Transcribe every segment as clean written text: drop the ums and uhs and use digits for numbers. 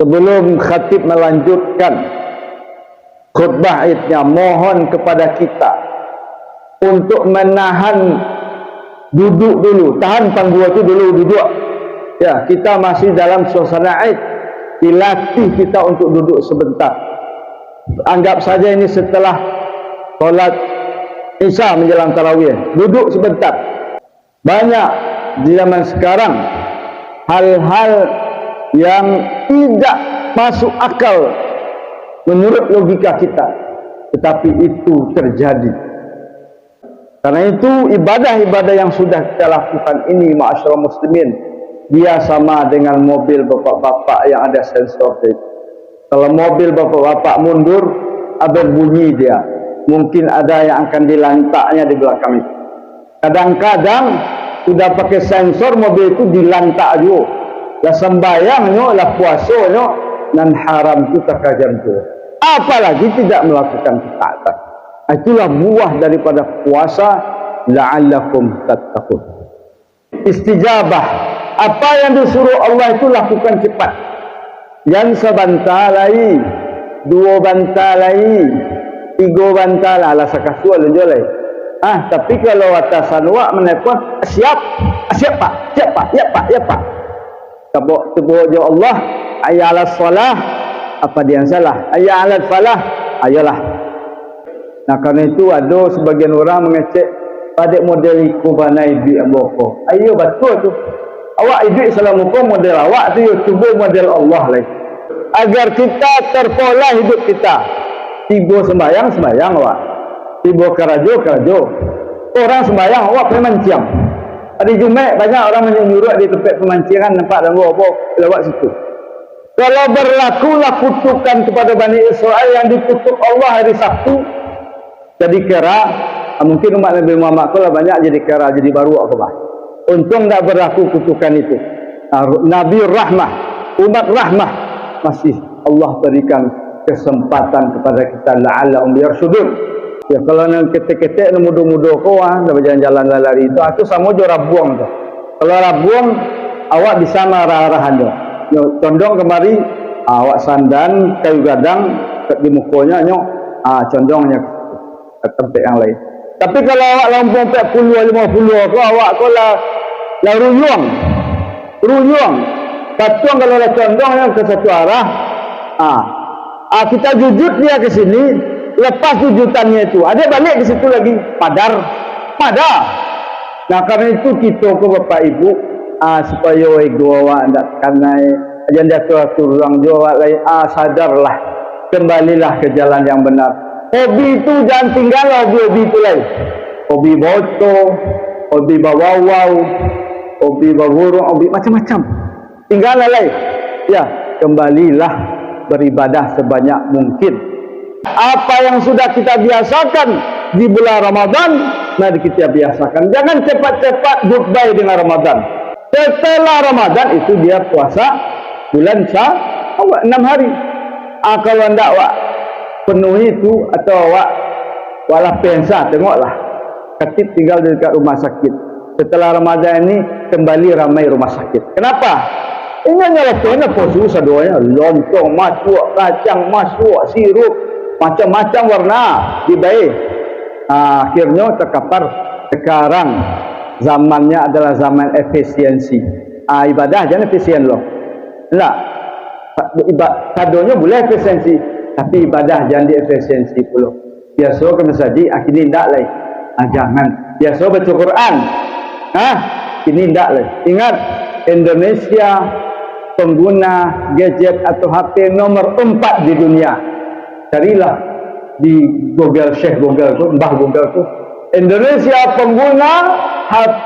sebelum khatib melanjutkan khutbah idnya, mohon kepada kita untuk menahan duduk dulu, tahan panggung itu dulu, duduk. Ya, kita masih dalam suasana Id, dilatih kita untuk duduk sebentar. Anggap saja ini setelah solat Isya menjelang tarawih, duduk sebentar. Banyak di zaman sekarang hal-hal yang tidak masuk akal menurut logika kita, tetapi itu terjadi. Karena itu ibadah-ibadah yang sudah kita lakukan ini, ma'asyiral muslimin, dia sama dengan mobil bapak-bapak yang ada sensor. Kalau mobil bapak-bapak mundur, berbunyi dia, mungkin ada yang akan dilantaknya di belakang itu. Kadang-kadang sudah pakai sensor, mobil itu dilantak juga. Lah sembayangnya, lah puasanya, dan haram itu terkajar juga. Apalagi tidak melakukan ketaatan. Itulah buah daripada puasa, la'allakum tattaqun. Istijabah, apa yang disuruh Allah itu lakukan cepat. Yang sebantalai, dua bantalai, tiga bantalai, ala sakasua lunjolai. Tapi kalau atasan wak menelpon, siap pak, siap pak, ya pak, ya pak. Tebuk jo Allah, ayya ala salah, apa dia yang salah? Ayya ala falah, ayolah. Nah, karena itu ada sebagian orang mengecek pada model iku banai bi aboko. Ayo betul tu. Awak hidup selamukum model awak tu, cuba model Allah lagi. Agar kita terpola hidup kita. Tiba sembayang awak. Tiba kerajo. Orang sembayang awak pemancing. Hari Jumaat banyak orang menyuruh di tempat pemancingan, nampak dan apa lewat situ. Kalau berlakulah kutukan kepada Bani Israel yang dikutuk Allah hari Sabtu, jadi kira mungkin umat Nabi Muhammad kalau banyak jadi kira, jadi baru apa bah. Untung tak berlaku kutukan itu. Nabi rahmah, umat rahmah, masih Allah berikan kesempatan kepada kita, la'allahum yarshudun. Ya, kalau nak ketek-ketek mudah-mudah kau dah berjalan-jalan lari itu sama jo rabuang tu. Kalau rabuang awak bisa marah-arahan tu. Condong kemari awak sandan kayu gadang di mukanya nyok, condongnya ke tempat yang lain. Tapi kalau awak lampung 40 50 tu awak ko lah ruyung. Katuang kalau lah condongnya ke satu arah. Kita jujut dia ke sini, lepas jujutannya itu ada balik ke situ lagi, padar. Nah, karena itu kita ke bapak ibu supaya ego awak ndak kanai ajan dia atur orang jawab lain, sadarlah, kembalilah ke jalan yang benar. Hobi itu jangan tinggal hobi itu lain. Hobi foto, hobi bawawau, hobi baburung, hobi macam-macam. Tinggallah lain. Ya, kembalilah beribadah sebanyak mungkin. Apa yang sudah kita biasakan di bulan Ramadan, mari kita biasakan. Jangan cepat-cepat goodbye dengan Ramadan. Setelah Ramadan itu dia puasa bulan Syawal 6 hari. Kalau hendak awak penuhi itu atau awak walah pensa, tengoklah. Khatib tinggal dekat rumah sakit. Setelah Ramadan ini kembali ramai rumah sakit. Kenapa? Ini hanya kena posu sadoanya, lontong, masuk, kacang, masuk, sirup, macam-macam warna dibaik. Akhirnya terkapar. Sekarang zamannya adalah zaman efisiensi. Ibadah jangan efisien loh. Enggak. Sadonya boleh efisiensi, tapi ibadah jangan di efisiensi pula. Biasa ke masjid, kini tidak lagi. Jangan. Biasa baca Quran. Kini tidak lagi. Ingat, Indonesia pengguna gadget atau HP nomor 4 di dunia. Carilah di Google, Syekh Google tu, Mbah Google tu. Indonesia pengguna HP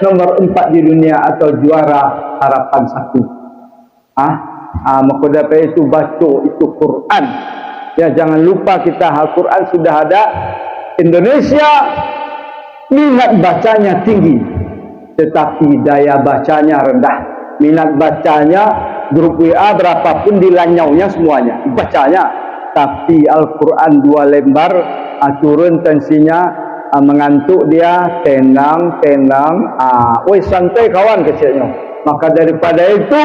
nomor 4 di dunia atau juara harapan 1. Maka dapat itu baca itu Quran. Ya, jangan lupa kita Al-Quran sudah ada. Indonesia minat bacanya tinggi, tetapi daya bacanya rendah. Minat bacanya grup WA berapapun dilanyaunya semuanya bacanya, tapi Al-Quran 2 lembar turun tensinya, mengantuk dia, tenang, santai kawan kecilnya. Maka daripada itu,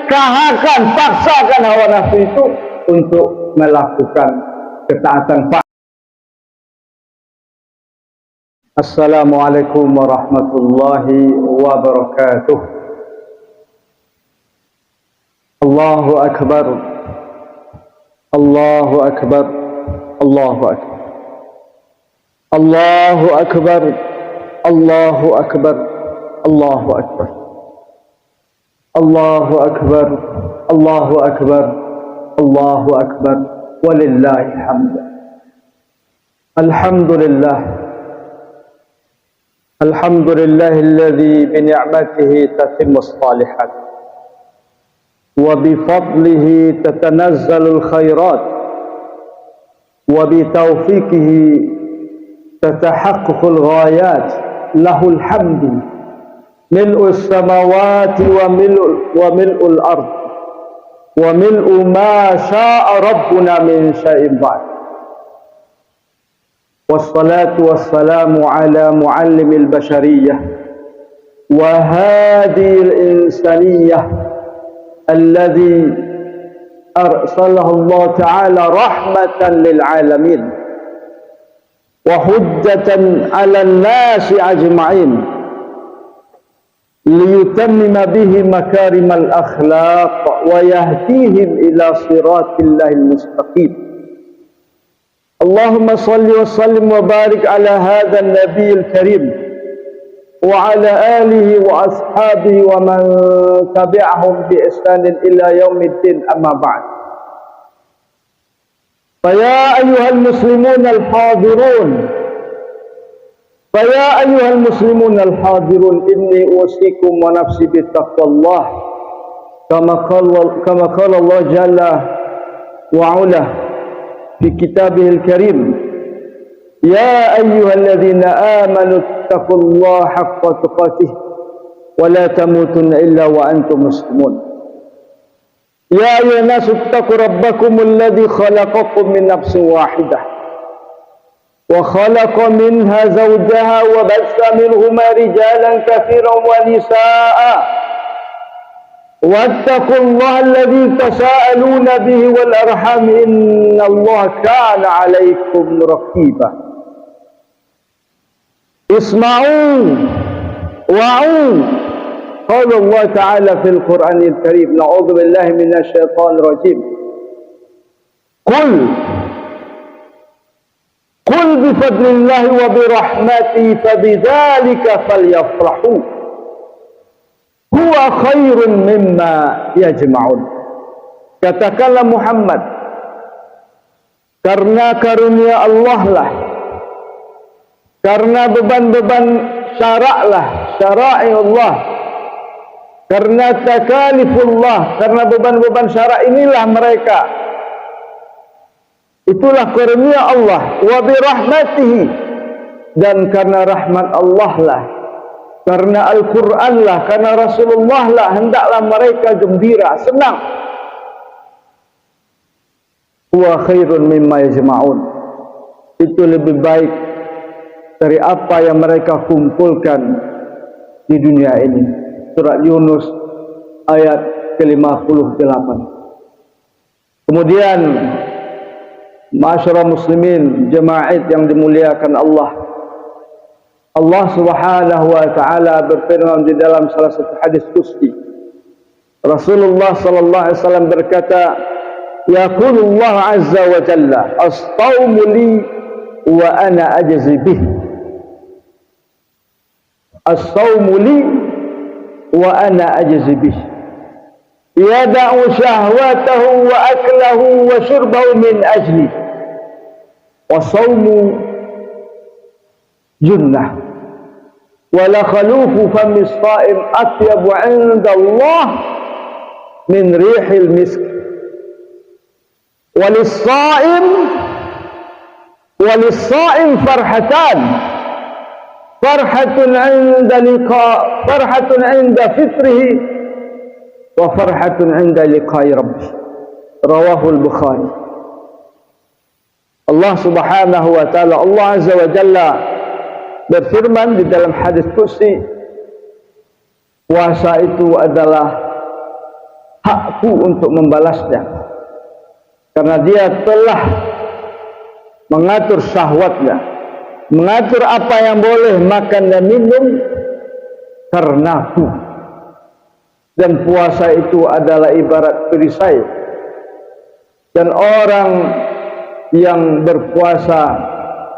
paksakan hawa nafsu itu untuk melakukan ketaatan. Assalamualaikum warahmatullahi wabarakatuh. Allahu Akbar, Allahu Akbar, Allahu Akbar, Allahu Akbar, Allahu Akbar, Allahu Akbar, Allahu Akbar, Allahu Akbar, Allahu Akbar, walillahi hamd. Alhamdulillah, alhamdulillahilladzi bi ni'matihi tatimmus shalihat wa bi fadlihi tatanazzalul khairat wa bi taufiqihi tatahaqqaqul ghayat. Lahul hamdu mil'us samawati wa mil'ul ard wa mil'u ma syaa rabbuna min syai'in ba'd. Wassalatu wassalamu ala muallimil bashariyah wa hadil insaniyah alladhi arsalahu Allah ta'ala rahmatan lil alamin wa hujjatan 'ala an-nasi ajma'in liyutammima bihi makarimal akhlaq wa yahdihim ila siratillahil mustaqim. Allahumma salli wa sallim wa barik ala hadha an-nabiyil karim wa ala alihi wa ashabihi wa man tabi'ahum bi ihsanin ila yaumiddin, amma ba'd. Faya ayyuhal muslimun al-hadirun, faya ayyuhal muslimun al-hadirun, inni usikum wa nafsi bi taqwallah kama qala Allah jalla wa ala fi kitabihil karim. Ya ayyuhalladzina amanu taqullaha haqqa tuqatih wa la tamutunna illa wa antum muslimun. Ya ayyuhan nasu taqu rabbakumul ladzi khalaqakum min nafsin wahidah wa khalaqa minha zawjaha wa bassa minhuma rijalan katsiran wa nisaa'a wattaqullaha alladzi tasaaluna bihi wal arham innallaha kana 'alaykum raqiba. Isma'u wa'u. Qala Allah Ta'ala fil Qur'anil Karim, na'udzu billahi minasy syaithanir rajim. Qul bi fadlillahi wa bi rahmatihi fabidzalika falyafrahu huwa khairun mimma yajma'un. Katakanlah Muhammad, karena karunia Allah lah, karena beban-beban syara'lah, syara'i Allah, karena takalifullah, karena beban-beban syara' inilah mereka, itulah karunia Allah. Wa bi rahmatihi, dan karena rahmat Allah lah, karena Al-Quran lah, karena Rasulullah lah, hendaklah mereka gembira, senang. Wa khairun mimma yajma'un, itu lebih baik dari apa yang mereka kumpulkan di dunia ini. Surat Yunus ayat ke-58. Kemudian, ma'asyiral muslimin, jemaah yang dimuliakan Allah, Allah Subhanahu wa taala berfirman di dalam salah satu hadis qudsi. Rasulullah sallallahu alaihi wasallam berkata, yaqulullah azza wa jalla, as-sawmu li wa ana ajzi bih. As-sawmu li wa ana ajzi bih. Yada'u syahwatahu wa aklahu wa syurbahu min ajli. Wa sawmu junnah. Wa la khalufu fami as-sa'im atyabu 'inda Allah min rihil misk. Wa lis-sa'im farhatan. Farhatun 'inda liqa, farhatun 'inda fitrihi, wa farhatun 'inda liqa'i rabbih. Rawahul Bukhari. Allah Subhanahu wa taala, Allah Azza wa Jalla berfirman di dalam hadis qudsi, puasa itu adalah hakku untuk membalasnya, karena dia telah mengatur syahwatnya, mengatur apa yang boleh makan dan minum karenaku. Dan puasa itu adalah ibarat perisai, dan orang yang berpuasa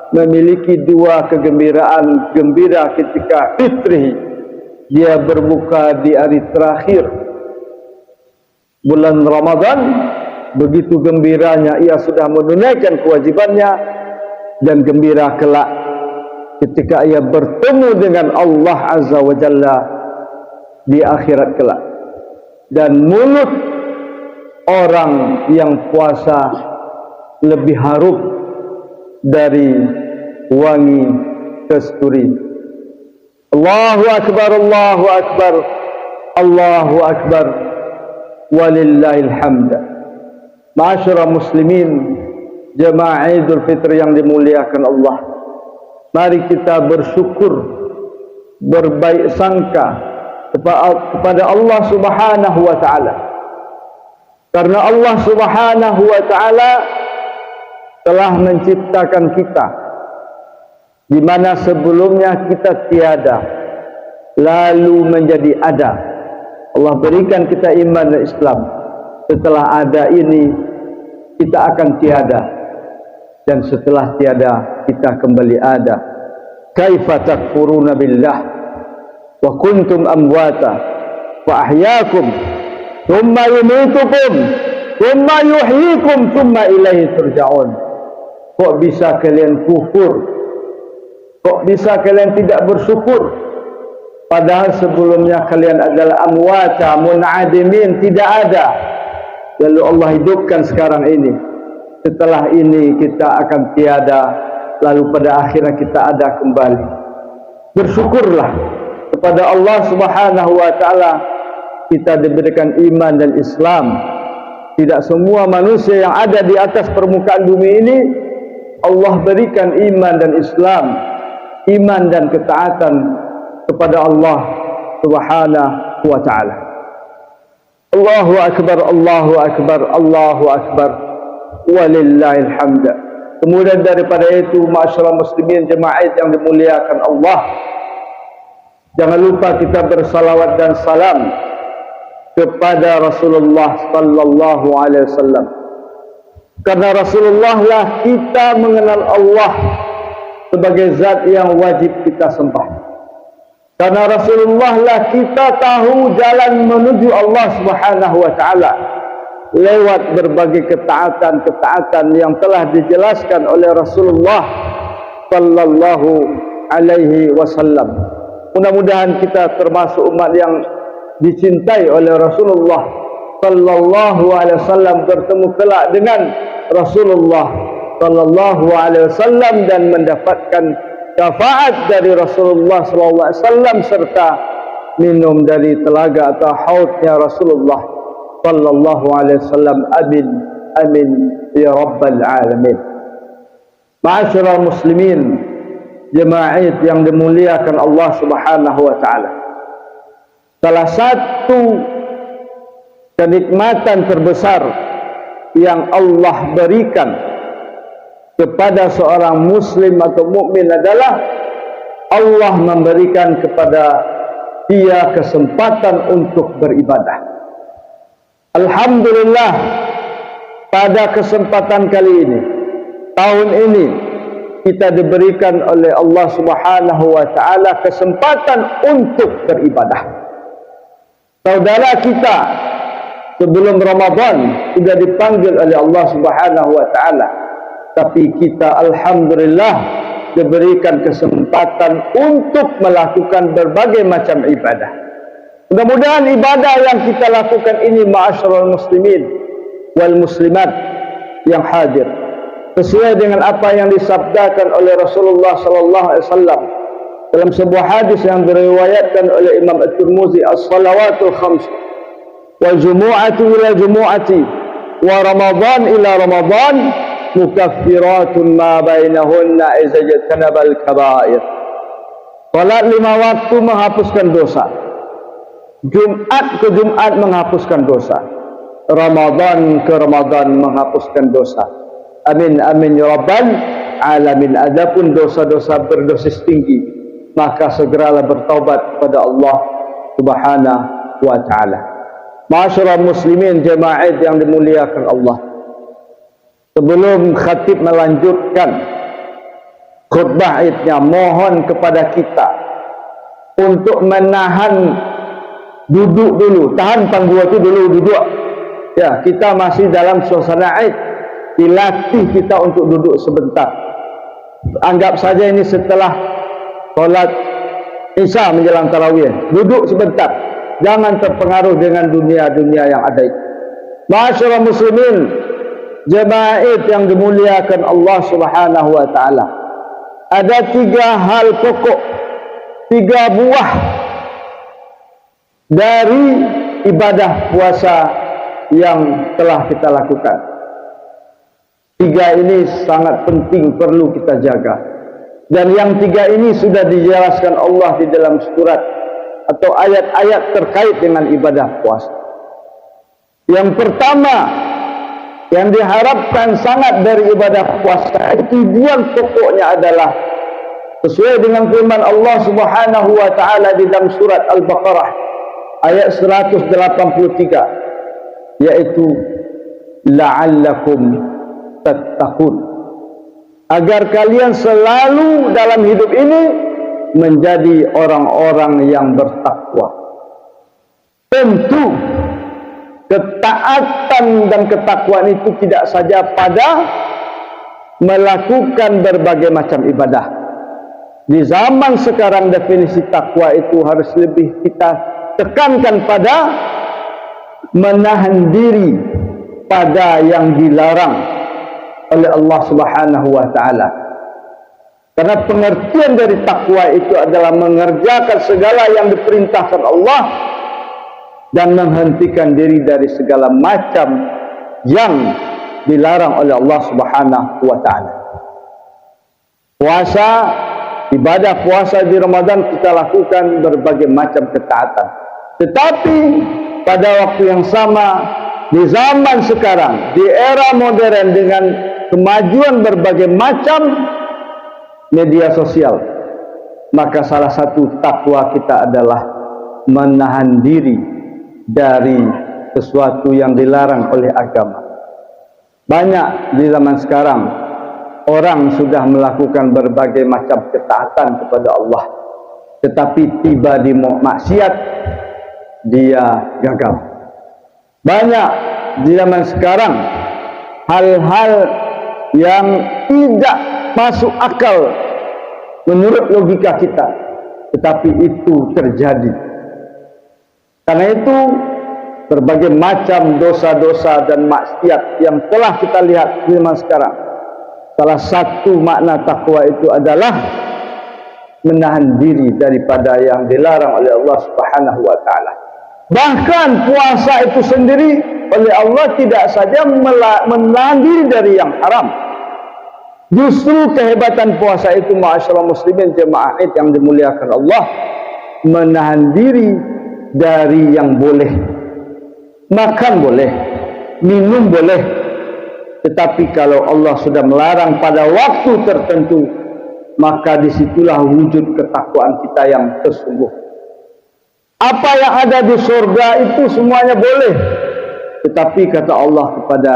memiliki dua kegembiraan. Gembira ketika fitri, dia berbuka di hari terakhir bulan Ramadan, begitu gembiranya ia sudah menunaikan kewajibannya, dan gembira kelak ketika ia bertemu dengan Allah Azza wa Jalla di akhirat kelak. Dan mulut orang yang puasa lebih harum dari wangi kasturi. Allahu Akbar, Allahu Akbar, Allahu Akbar, walillahil hamd. Ma'asyiral muslimin, jemaah Idul Fitri yang dimuliakan Allah, mari kita bersyukur, berbaik sangka kepada Allah Subhanahu wa taala, karena Allah Subhanahu wa taala telah menciptakan kita di mana sebelumnya kita tiada, lalu menjadi ada. Allah berikan kita iman dan Islam. Setelah ada ini kita akan tiada, dan setelah tiada kita kembali ada. Kaifa takfuruna billah wa kuntum amwata fa ahyaakum thumma yumitukum thumma yuhyikum thumma ilaihi turja'un. Kok bisa kalian kufur? Kok bisa kalian tidak bersyukur? Padahal sebelumnya kalian adalah amwata, mun'adimin, tidak ada. Lalu Allah hidupkan sekarang ini. Setelah ini kita akan tiada, lalu pada akhirnya kita ada kembali. Bersyukurlah kepada Allah Subhanahu wa taala, kita diberikan iman dan Islam. Tidak semua manusia yang ada di atas permukaan bumi ini Allah berikan iman dan Islam, iman dan ketaatan kepada Allah Subhanahu wa taala. Allahu Akbar, Allahu Akbar, Allahu Akbar, walillahil hamd. Kemudian daripada itu, ma'asyiral muslimin jemaah yang dimuliakan Allah, jangan lupa kita bersalawat dan salam kepada Rasulullah sallallahu alaihi wasallam, karena Rasulullah lah kita mengenal Allah sebagai zat yang wajib kita sembah. Karena Rasulullah lah kita tahu jalan menuju Allah Subhanahu wa taala lewat berbagai ketaatan-ketaatan yang telah dijelaskan oleh Rasulullah sallallahu alaihi wasallam. Mudah-mudahan kita termasuk umat yang dicintai oleh Rasulullah sallallahu alaihi wasallam, bertemu kelak dengan Rasulullah sallallahu alaihi wasallam dan mendapatkan syafaat dari Rasulullah sallallahu alaihi wasallam serta minum dari telaga atau haudnya Rasulullah sallallahu alaihi wasallam. Amin amin ya rabbal alamin. Ma'asyiral muslimin jemaah yang dimuliakan Allah Subhanahu wa taala, salah satu kenikmatan terbesar yang Allah berikan kepada seorang muslim atau mukmin adalah Allah memberikan kepada dia kesempatan untuk beribadah. Alhamdulillah, pada kesempatan kali ini, tahun ini, kita diberikan oleh Allah Subhanahu wa taala kesempatan untuk beribadah. Saudara kita sebelum Ramadan sudah dipanggil oleh Allah Subhanahu wa taala, tapi kita alhamdulillah diberikan kesempatan untuk melakukan berbagai macam ibadah. Mudah-mudahan ibadah yang kita lakukan ini, ma'asyiral muslimin wal muslimat yang hadir, sesuai dengan apa yang disabdakan oleh Rasulullah sallallahu alaihi wasallam dalam sebuah hadis yang diriwayatkan oleh Imam At-Tirmizi, as-salawatul khams wal jumu'atu ila jumu'ati wa ramadan ila ramadan mukaffiratun ma bainahunna idza janabal kaba'ir. Salat 5 waktu menghapuskan dosa. Jumat ke Jumat menghapuskan dosa, Ramadan ke Ramadan menghapuskan dosa. Amin amin ya rabbal alamin. Adapun dosa-dosa berdosis tinggi, maka segeralah bertaubat kepada Allah Subhanahu wa taala. Ma'asyiral muslimin jemaah yang dimuliakan Allah, sebelum khatib melanjutkan khutbah idnya, mohon kepada kita untuk menahan duduk dulu, tahan panggung itu dulu, duduk. Ya, kita masih dalam suasana Id, dilatih kita untuk duduk sebentar. Anggap saja ini setelah solat Isya menjelang tarawih, duduk sebentar, jangan terpengaruh dengan dunia-dunia yang ada itu. Ma'asyiral muslimin jemaah Id yang dimuliakan Allah Subhanahu wa taala, ada 3 hal pokok, 3 buah dari ibadah puasa yang telah kita lakukan. 3 ini sangat penting, perlu kita jaga. Dan yang 3 ini sudah dijelaskan Allah di dalam surat atau ayat-ayat terkait dengan ibadah puasa. Yang pertama yang diharapkan sangat dari ibadah puasa, tujuan pokoknya adalah sesuai dengan firman Allah Subhanahu wa taala di dalam surat Al-Baqarah ayat 183, yaitu la'allakum tattaqun, agar kalian selalu dalam hidup ini menjadi orang-orang yang bertakwa. Tentu ketaatan dan ketakwaan itu tidak saja pada melakukan berbagai macam ibadah. Di zaman sekarang definisi takwa itu harus lebih kita tekankan pada menahan diri pada yang dilarang oleh Allah Subhanahu wa taala. Karena pengertian dari takwa itu adalah mengerjakan segala yang diperintahkan Allah dan menghentikan diri dari segala macam yang dilarang oleh Allah Subhanahu wa taala. Puasa, ibadah puasa di Ramadan kita lakukan berbagai macam ketaatan. Tetapi pada waktu yang sama, di zaman sekarang, di era modern dengan kemajuan berbagai macam media sosial, maka salah satu takwa kita adalah menahan diri dari sesuatu yang dilarang oleh agama. Banyak di zaman sekarang orang sudah melakukan berbagai macam ketaatan kepada Allah, tetapi tiba di maksiat dia gagal. Banyak di zaman sekarang hal-hal yang tidak masuk akal menurut logika kita, tetapi itu terjadi. Karena itu berbagai macam dosa-dosa dan maksiat yang telah kita lihat di zaman sekarang, salah satu makna takwa itu adalah menahan diri daripada yang dilarang oleh Allah Subhanahu wa taala. Bahkan puasa itu sendiri oleh Allah tidak saja menahan diri dari yang haram. Justru kehebatan puasa itu, ma'asyiral muslimin jemaah Id yang dimuliakan Allah, menahan diri dari yang boleh. Makan boleh, minum boleh, tetapi kalau Allah sudah melarang pada waktu tertentu, maka disitulah wujud ketakwaan kita yang sesungguhnya. Apa yang ada di surga itu semuanya boleh, tetapi kata Allah kepada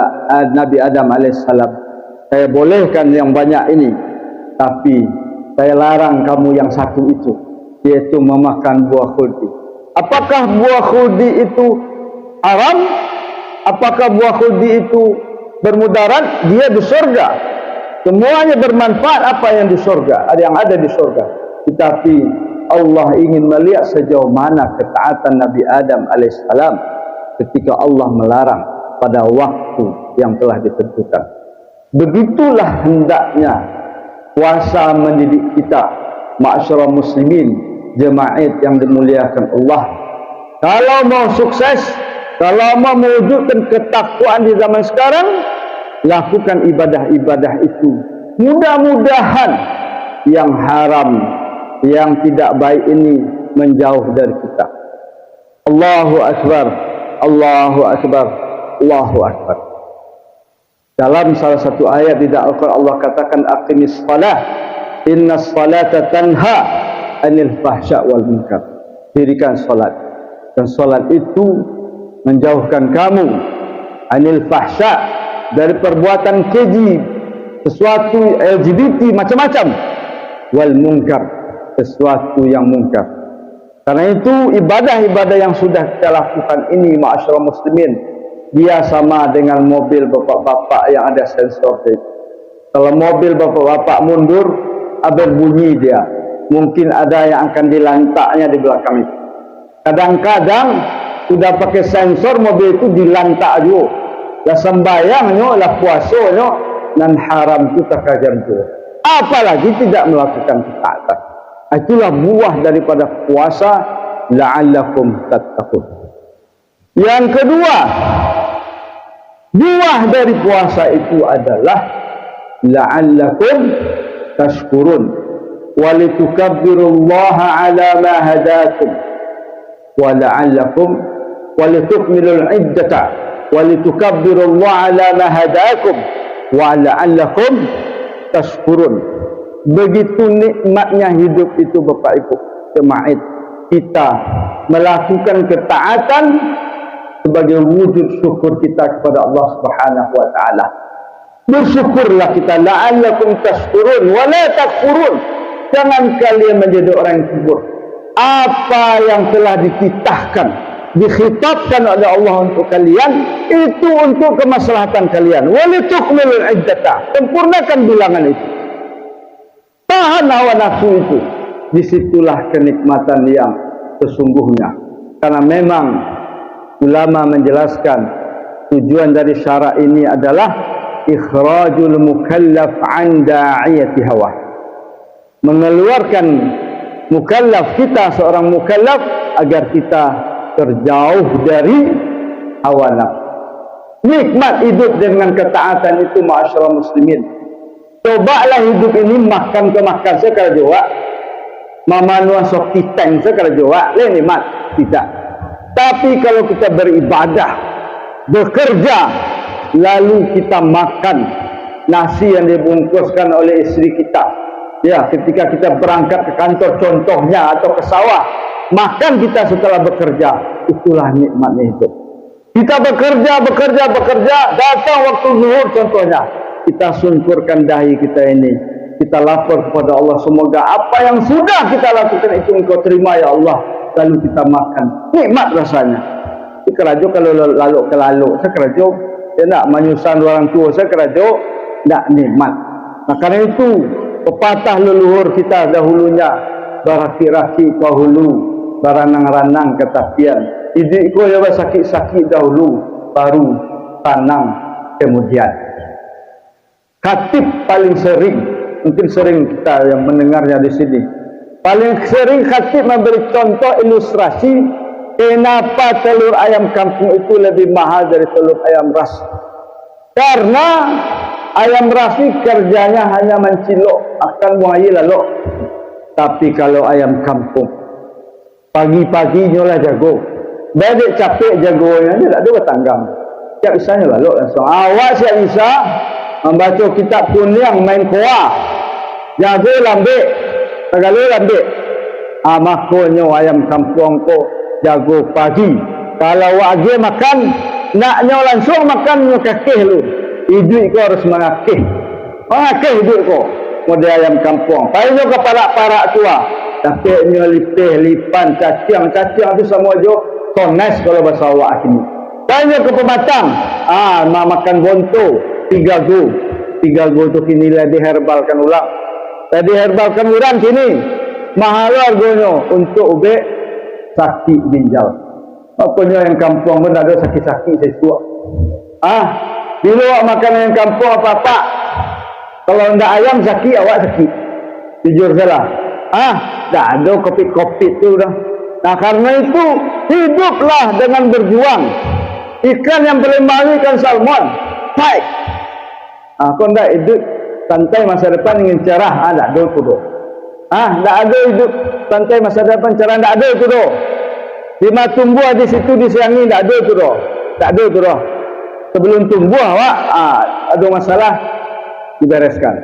Nabi Adam alaihissalam, saya bolehkan yang banyak ini, tapi saya larang kamu yang satu itu, yaitu memakan buah khuldi. Apakah buah khuldi itu haram? Apakah buah khuldi itu bermudarat? Dia di surga, semuanya bermanfaat. Apa yang di surga, ada yang ada di surga, tetapi Allah ingin melihat sejauh mana ketaatan Nabi Adam alaihissalam ketika Allah melarang pada waktu yang telah ditentukan. Begitulah hendaknya puasa mendidik kita, ma'asyiral muslimin jemaah yang dimuliakan Allah. Kalau mau sukses, kalau mau mewujudkan ketakwaan di zaman sekarang, lakukan ibadah-ibadah itu. Mudah-mudahan yang haram, yang tidak baik ini menjauh dari kita. Allahu Akbar, Allahu Akbar, Allahu Akbar. Dalam salah satu ayat di Al-Quran Allah katakan aqimis salah, innas salata tanha anil fahsya wal munkar. Dirikan salat, dan salat itu menjauhkan kamu anil fahsya, dari perbuatan keji, sesuatu LGBT macam-macam, wal munkar, sesuatu yang munkar. Karena itu ibadah-ibadah yang sudah kita lakukan ini, ma'asyiral muslimin, dia sama dengan mobil bapak-bapak yang ada sensor. Kalau mobil bapak-bapak mundur, berbunyi dia, mungkin ada yang akan dilantaknya di belakang itu. Kadang-kadang sudah pakai sensor, mobil itu dilantak juga. Lah sembayangnya, lah puasanya, dan haram itu terkajar juga. Apalagi tidak melakukan ketaatan. Itulah buah daripada puasa, la'allakum tattaqun. Yang kedua, buah dari puasa itu adalah la'allakum tashkurun wa litukabbirullaha ala ma hadakum wa la'allakum wa litukmilul iddata wa litukabbirullaha ala ma hadakum wa la'allakum tashkurun. Begitu nikmatnya hidup itu Bapak Ibu jemaah, kita melakukan ketaatan sebagai wujud syukur kita kepada Allah Subhanahu wa taala. Bersyukurlah kita, la'allakum tashkurun wa la takfurun. Jangan kalian menjadi orang yang kufur. Apa yang telah dititahkan, dikhitabkan oleh Allah untuk kalian, itu untuk kemaslahatan kalian. Wa litukmilul iddata, sempurnakan bilangan itu. Tahan hawa nafsu itu. Disitulah kenikmatan yang sesungguhnya. Karena memang ulama menjelaskan tujuan dari syara ini adalah ikhrajul mukallaf an da'iyati hawa. Mengeluarkan mukallaf kita, seorang mukallaf, agar kita terjauh dari hawa nafsu. Nikmat hidup dengan ketaatan itu, ma'asyiral muslimin. Cobalah hidup ini makan ke makan sekala jua, mamanua sok kiteng sekala jua, lain nikmat tidak. Tapi kalau kita beribadah, bekerja, lalu kita makan nasi yang dibungkuskan oleh istri kita, ya, ketika kita berangkat ke kantor contohnya, atau ke sawah, makan kita setelah bekerja, itulah nikmatnya hidup. Kita bekerja, datang waktu zuhur contohnya, kita sungkurkan dahi kita ini, kita lapor kepada Allah, semoga apa yang sudah kita lakukan itu Engkau terima ya Allah, lalu kita makan, nikmat rasanya. Sekerajo kalau lalu ke lalu, sekerajo ya nak menyusan orang tua, sekerajo nak nikmat. Nah karena itu pepatah leluhur kita dahulunya, baraki-raki kahulu, baranang-ranang ketapian, idikku ya sakit-sakit dahulu, baru tanang kemudian. Khatib paling sering, mungkin sering kita yang mendengarnya di sini, paling sering khatib memberi contoh ilustrasi kenapa telur ayam kampung itu lebih mahal dari telur ayam ras. Karena ayam ras ini kerjanya hanya mencilok, akan buayi lalu. Tapi kalau ayam kampung, pagi-pagi nyolah jago, badek capek jagonya, dia tak ada bertanggang. Siap bisanya lalu langsung. Awak siap bisa membaca kitab kuning, main kuah, jago lambek, tagalo lambek. Makonyo ayam kampung ko jago pagi. Kalau wage makan, naknyo langsung makan nyo kakeh lu. Hidup ko harus mengakeh. Mengakeh hidup ko. Model ayam kampung. Palinyo ke parak-parak tua. Tapi nyo lipeh, lipan, caciang tu semua jo tones kalau bahasa awak ini. Palinyo ke pematang. Makan bonto. 3 go tu kini lah diherbalkan ulang. Tadi herbalkan ulang kini mahal harganya untuk ubek sakit ginjal. Apanya yang kampung pun ada sakit-sakit sesuatu. Bila awak makan yang kampung apa-apa, kalau ndak ayam sakit, awak sakit. Jujur salah. Tak ada kopi-kopi tu dah. Nah karena itu hiduplah dengan berjuang. Ikan yang paling mahal ikan salmon. Baik. Kau ndak hidup santai masa depan ingin cerah, tak ada itu doh. Tak ada hidup santai masa depan cerah, tak ada itu doh. Lima tumbuh di situ di siang ni tak ada tu dah. Tak ada tu dah. Sebelum tumbuh awak ada masalah dibereskan.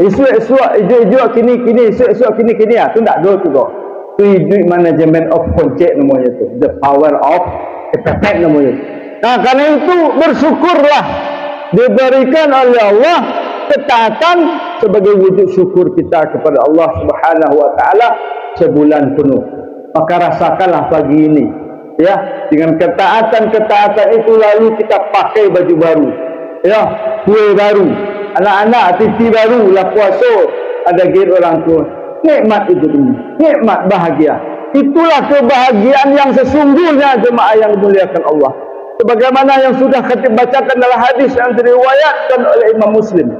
Esok-esok hijau-hijau kini-kini, esok-esok kini-kini tu tak ada tu dah. Tu duit management of concept namanya tu. The power of effect namanya. Nah, karena itu bersyukurlah diberikan oleh Allah ketaatan sebagai wujud syukur kita kepada Allah Subhanahu wa taala sebulan penuh. Maka rasakanlah pagi ini, ya, dengan ketaatan-ketaatan itu lalu kita pakai baju baru, ya, kue baru, anak-anak titi baru lah puasa, ada gil orang tua. Nikmat itu ini, nikmat bahagia. Itulah kebahagiaan yang sesungguhnya jemaah yang dimuliakan Allah. Sebagaimana yang sudah kita bacakan dalam hadis yang diriwayatkan oleh Imam Muslim.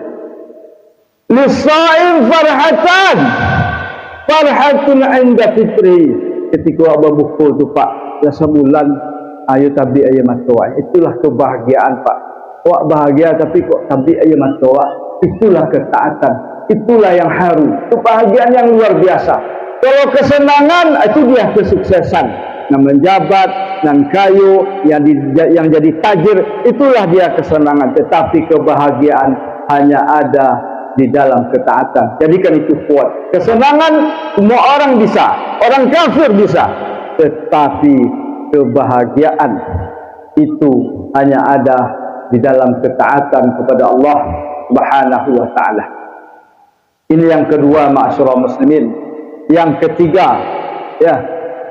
Lisa'im farhatan, farhatun 'inda fitri. Ketika abah buku tu Pak, dah sebulan ayo tabi ayo matoa. Itulah kebahagiaan Pak. Awak bahagia tapi kok tabi ayo matoa. Itulah ketaatan. Itulah yang haru. Kebahagiaan yang luar biasa. Kalau kesenangan itu dia kesuksesan. Yang menjabat, yang kayu, yang jadi tajir, itulah dia kesenangan. Tetapi kebahagiaan hanya ada di dalam ketaatan. Jadikan itu kuat. Kesenangan semua orang bisa, orang kafir bisa. Tetapi kebahagiaan itu hanya ada di dalam ketaatan kepada Allah Subhanahu wa taala. Ini yang kedua, ma'asyiral muslimin. Yang ketiga, ya,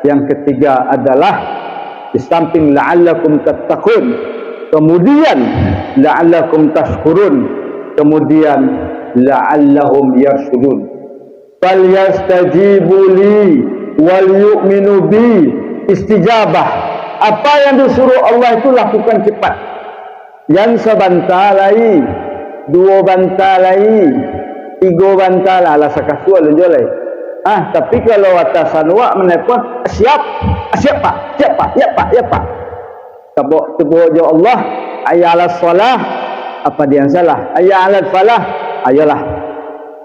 yang ketiga adalah di samping la'allakum tattaqun, kemudian la'allakum tashkurun, kemudian la'allahum yarshudun. Fal yastajibu li wal yu'minu bi. Istijabah, apa yang disuruh Allah itu lakukan cepat. Yang sebentar lagi, dua bantal lagi, tiga bantal lah sakasual lenjolai. Tapi kalau atasan wak menelpon, siap Pak, siap Pak, ya Pak, ya Pak. Tebuk jo Allah, ayya ala salah, apa dia yang salah? Ayya ala falah, ayolah.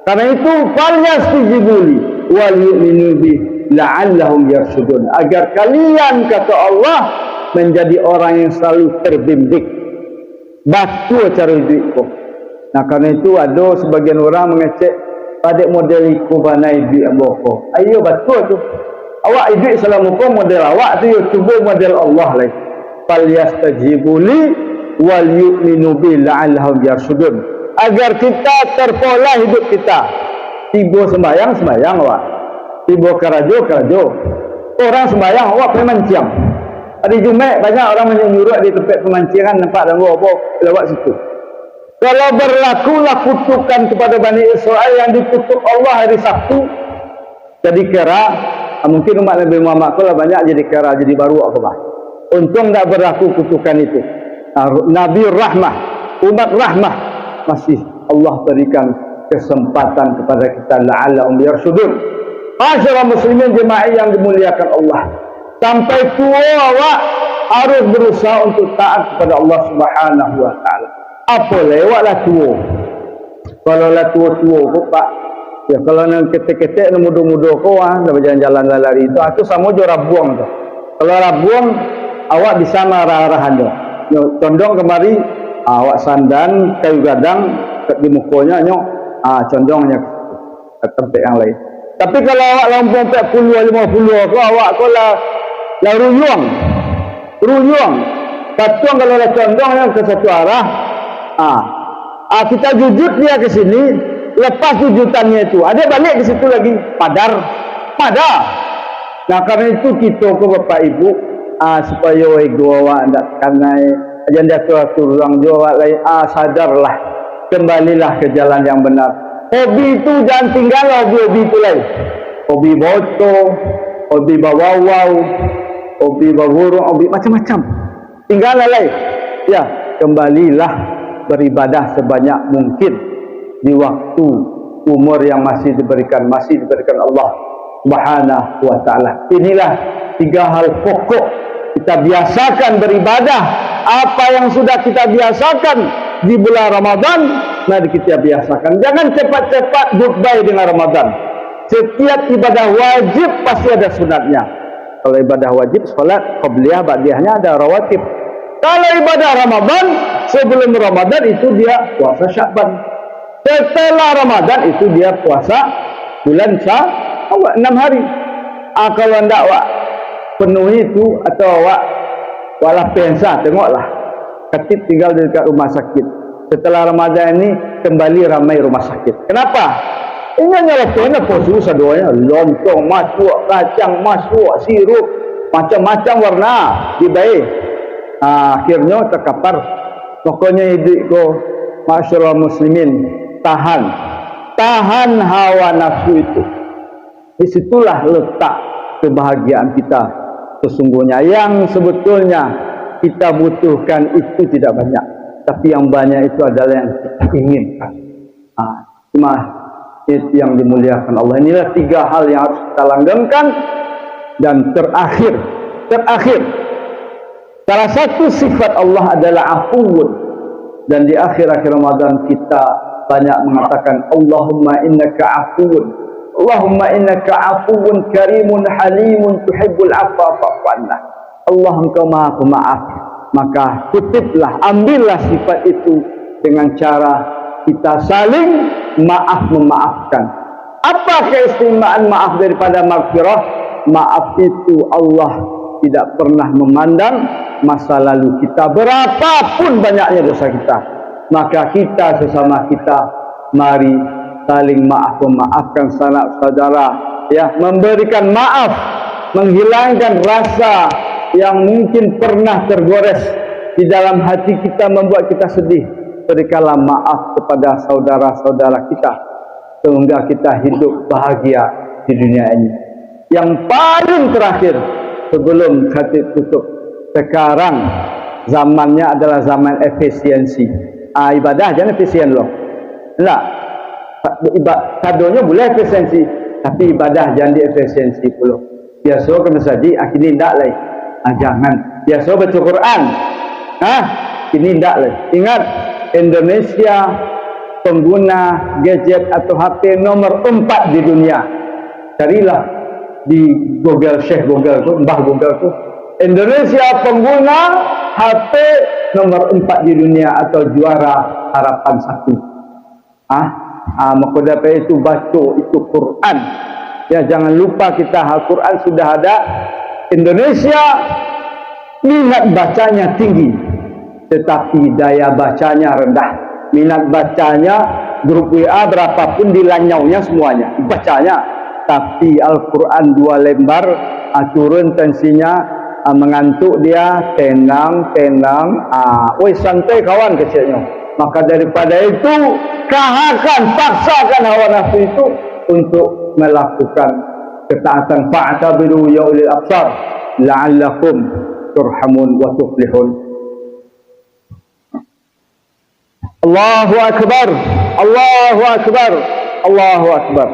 Karena itu falyastajibu li wal yu'minu bi la'allahum yarshudun. Agar kalian, kata Allah, menjadi orang yang selalu terbimbing. Batu cara hidupku. Nah, karena itu ada sebagian orang mengecek pada model iku banai bi aboko. Ayo betul tu. Awak hidup selama kau model awak tu, cuba model Allah lagi. Fal yastajibu li wal yu'minu bi la'allahum yarshudun. Agar kita terpola hidup kita. Tiba sembahyang awak. Tiba kerajo. Orang sembahyang awak pemancing. Hari Jumaat banyak orang menyuruh di tempat pemancingan, nampak dan bawa lewat situ. Kalau berlakulah kutukan kepada Bani Israel yang dikutuk Allah hari Sabtu, jadi kera, mungkin umat Nabi Muhammad kalau banyak jadi kera, jadi baru apa? Untung tak berlaku kutukan itu. Nabi Rahmah, umat Rahmah, masih Allah berikan kesempatan kepada kita la'allahum yarshudun. Ma'asyiral muslimin jemaah yang dimuliakan Allah. Sampai tua awak harus berusaha untuk taat kepada Allah Subhanahu wa taala. Apa lewatlah tua. Kalau lah tua-tua kau Pak, ya kalau nak ketek-ketek nak muda-muda kau dah berjalan-jalan lari itu sama je rabuang tu. Kalau rabuang awak bisa marah-arahan tu. Condong kemari awak sandan kayu gadang di mukanya nyok condongnya ke tempat yang lain. Tapi kalau awak lampau 40 50 kau awak kau lah ruyung. Katuang kalau lah condongnya ke satu arah. Kita jujut dia ke sini, lepas jujutannya itu ada balik ke situ lagi, padar. Nah, karena itu kita ke Bapak Ibu supaya ego awak ndak kanai jangan atur orang jawab lain, sadarlah, kembalilah ke jalan yang benar. Hobi itu jangan tinggal hobi itu lain. Hobi foto, hobi bawawau, hobi baburung, hobi macam-macam. Tinggallah lain. Ya, kembalilah beribadah sebanyak mungkin di waktu umur yang masih diberikan Allah Subhanahu wa taala. Inilah tiga hal pokok kita biasakan beribadah. Apa yang sudah kita biasakan di bulan Ramadan, mari kita biasakan. Jangan cepat-cepat goodbye dengan Ramadan. Setiap ibadah wajib pasti ada sunatnya. Kalau ibadah wajib, salat qabliyah, ba'diyahnya ada rawatib. Kalau ibadah Ramadan, sebelum Ramadan itu dia puasa Sya'ban. Setelah Ramadan itu dia puasa bulan Syawal 6 hari. Kalau hendak awak penuhi itu atau awak walah pensa, tengoklah. Katib tinggal dekat rumah sakit. Setelah Ramadan ini kembali ramai rumah sakit. Kenapa? Ini hanya kena posu sadoanya, lontong, masuk, kacang, masuk, sirup, macam-macam warna dibaik. Akhirnya terkapar. Pokoknya idikku, masyaallah muslimin, tahan hawa nafsu itu. Disitulah letak kebahagiaan kita sesungguhnya. Yang sebetulnya kita butuhkan itu tidak banyak, tapi yang banyak itu adalah yang kita inginkan. Cuma itu yang dimuliakan Allah. Inilah 3 hal yang harus kita langgengkan. Dan terakhir, salah satu sifat Allah adalah afuwun. Dan di akhir-akhir Ramadan kita banyak mengatakan Allahumma innaka afuwun, Allahumma innaka afuwun karimun halimun tuhibbul afwa fa'fu anna. Allah, engkau maha pemaaf. Maka kutiplah, ambillah sifat itu dengan cara kita saling memaafkan. Apa keistimewaan maaf daripada maghfirah? Maaf itu Allah tidak pernah memandang masa lalu kita, berapapun banyaknya dosa kita. Maka kita sesama kita, mari saling memaafkan saudara, ya, memberikan maaf, menghilangkan rasa yang mungkin pernah tergores di dalam hati kita, membuat kita sedih. Berikanlah maaf kepada saudara-saudara kita sehingga kita hidup bahagia di dunia ini. Yang paling terakhir sebelum khatib tutup, sekarang zamannya adalah zaman efisiensi. Ibadah jangan efisien loh. Enggak. Kadonya boleh efisiensi, tapi ibadah jangan diefisiensi pula. Biasa ke masjid, ini tidak lagi. Jangan. Biasa baca Quran. Ini tidak lagi. Ingat, Indonesia pengguna gadget atau HP nomor 4 di dunia. Carilah di Google, Syekh Google tu, Mbah Google tu. Indonesia pengguna HP nomor 4 di dunia atau juara harapan 1. Maka dapat itu baca itu Quran. Ya, jangan lupa kita Al-Quran sudah ada. Indonesia minat bacanya tinggi, tetapi daya bacanya rendah. Minat bacanya grup WA berapapun dilanyaunya semuanya bacanya, tapi Al-Quran 2 lembar turun tensinya, mengantuk dia, tenang, santai kawan kecilnya. Maka daripada itu, paksakan hawa nafsu itu untuk melakukan ketaatan. Fa'tabiru ya ulil absar la'allakum turhamun wa tuflihun. Allahu Akbar, Allahu Akbar, Allahu Akbar,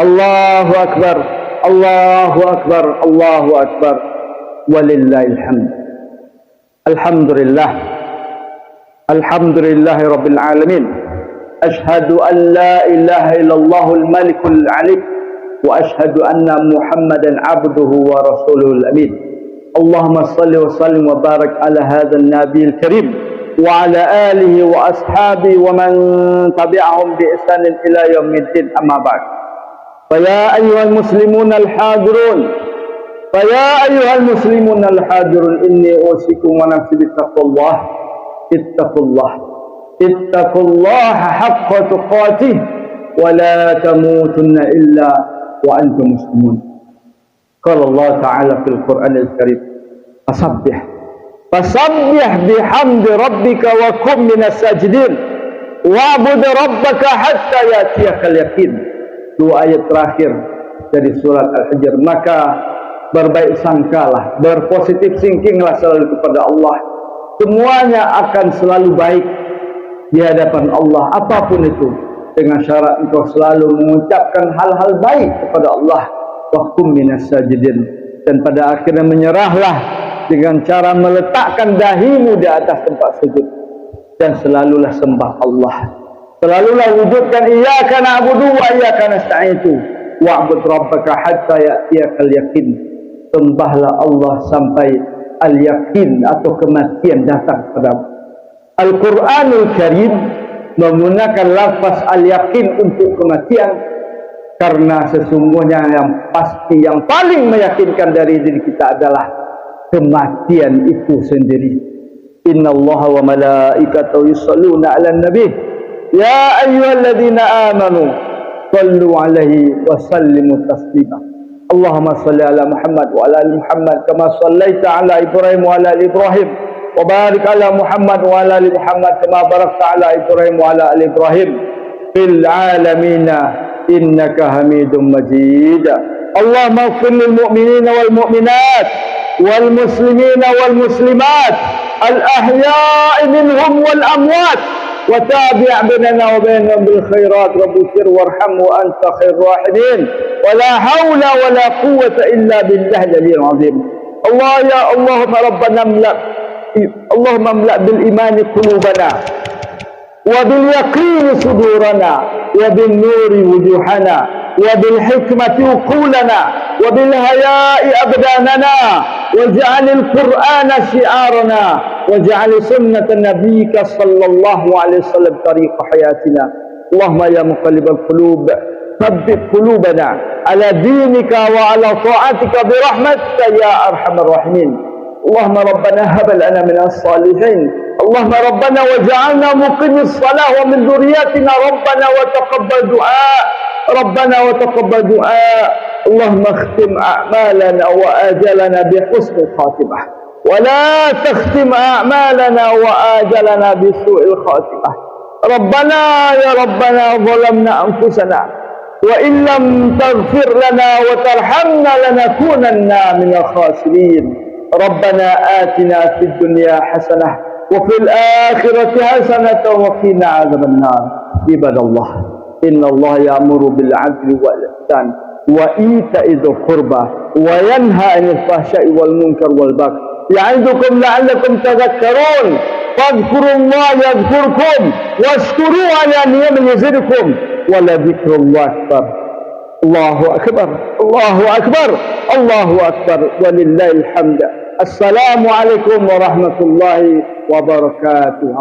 Allahu Akbar, Allahu Akbar, Allahu Akbar, walillahil hamd. Alhamdulillah, alhamdulillahi rabbil alamin. Ashhadu an la ilaha illallahul malikul alim, wa ashhadu anna Muhammadan abduhu wa rasuluhul amin. Allahumma salli wa sallim wa barak ala hadzal nabiyil karim wa ala alihi wa ashabihi wa man tabi'ahum bi ihsanin ila yaumiddin, amma ba'd. Fa ya ayyuhal muslimun al-hadirun, fa ya ayyuhal muslimun al-hadirun, inni usikum wa nafsi bittaqullah. Ittaqullaha haqqa tuqatih wa la tamutunna illa wa antum muslimun. Qala Allah Ta'ala fil Qur'anil Karim, fasabbih bihamdi rabbika wa kum minas sajidin wa'bud rabbaka hatta yatiyakal yaqin. 2 ayat terakhir dari surat Al-Hijr. Maka berbaik sangkalah, berpositif thinkinglah selalu kepada Allah. Semuanya akan selalu baik di hadapan Allah, apapun itu, dengan syarat engkau selalu mengucapkan hal-hal baik kepada Allah. Wa kum minas sajidin, dan pada akhirnya menyerahlah dengan cara meletakkan dahimu di atas tempat sujud, dan selalulah sembah Allah, selalulah wujudkan iyyaka na'budu wa iyyaka nasta'in, wa'bud rabbaka hatta ya'tiyakal yaqin. sembahlah Allah sampai al-yakin atau kematian datang padamu. Al-Quranul Karim menggunakan lafaz al-yakin untuk kematian karena sesungguhnya yang pasti, yang paling meyakinkan dari diri kita adalah kematian itu sendiri. Innallaha wa malaikatahu yusholluna 'alan nabi ya ayyuhalladzina amanu shallu 'alaihi wa sallimu taslima. Allahumma shalli ala Muhammad wa ala ali Muhammad kama shallaita ala Ibrahim wa ala ali Ibrahim wa barik ala Muhammad wa ala ali Muhammad kama barakta ala Ibrahim wa ala ali Ibrahim fil alamin innaka Hamidum Majid. Allahumma ighfir lil mu'minina wal mu'minat wal muslimina wal muslimat al ahya'i minhum wal amwat wa tabi' bainana wa bainahum bil khairat rabbir warham wa anta khairur rahimin wa la hawla wa la quwwata illa billahi al-'aliyyil 'azim. Allah ya Allahumma rabbana Allahumma amla' bil imani qulubana wa bil yaqini sudurana wa bin nuri wujuhana wa bil hikmati uqulana wa bil haya'i abdanana waj'al al-Qur'ana syi'arana waj'al sunnata nabiyyika sallallahu alaihi wasallam tariqa hayatina. Allahumma ya muqallibal qulub thabbit qulubana ala dinika wa ala ta'atika bi rahmatika ya arhamar rahimin. Allahumma rabbana hab lana min as-salihin. Allahumma rabbana waj'alna muqimis salah wa min dhurriyyatina rabbana wa taqabbal du'a. ربنا وتقبل دعاء. اللهم اختم أعمالنا وآجلنا بحسن الخاتمة ولا تختم أعمالنا وآجلنا بسوء الخاتمة. ربنا يا ربنا ظلمنا أنفسنا وإن لم تغفر لنا وترحمنا لنكونن من الخاسرين. ربنا آتنا في الدنيا حسنة وفي الآخرة حسنة وقنا عذاب النار. عباد الله إن الله يأمر بالعدل والإحسان وإيتاء ذي القربى وينهى عن الفحشاء والمنكر والبغي يعظكم لعلكم تذكرون. فاذكروا الله يذكركم واشكروه على نعمه يزدكم ولذكر الله أكبر. الله أكبر الله أكبر الله أكبر ولله الحمد. السلام عليكم ورحمة الله وبركاته.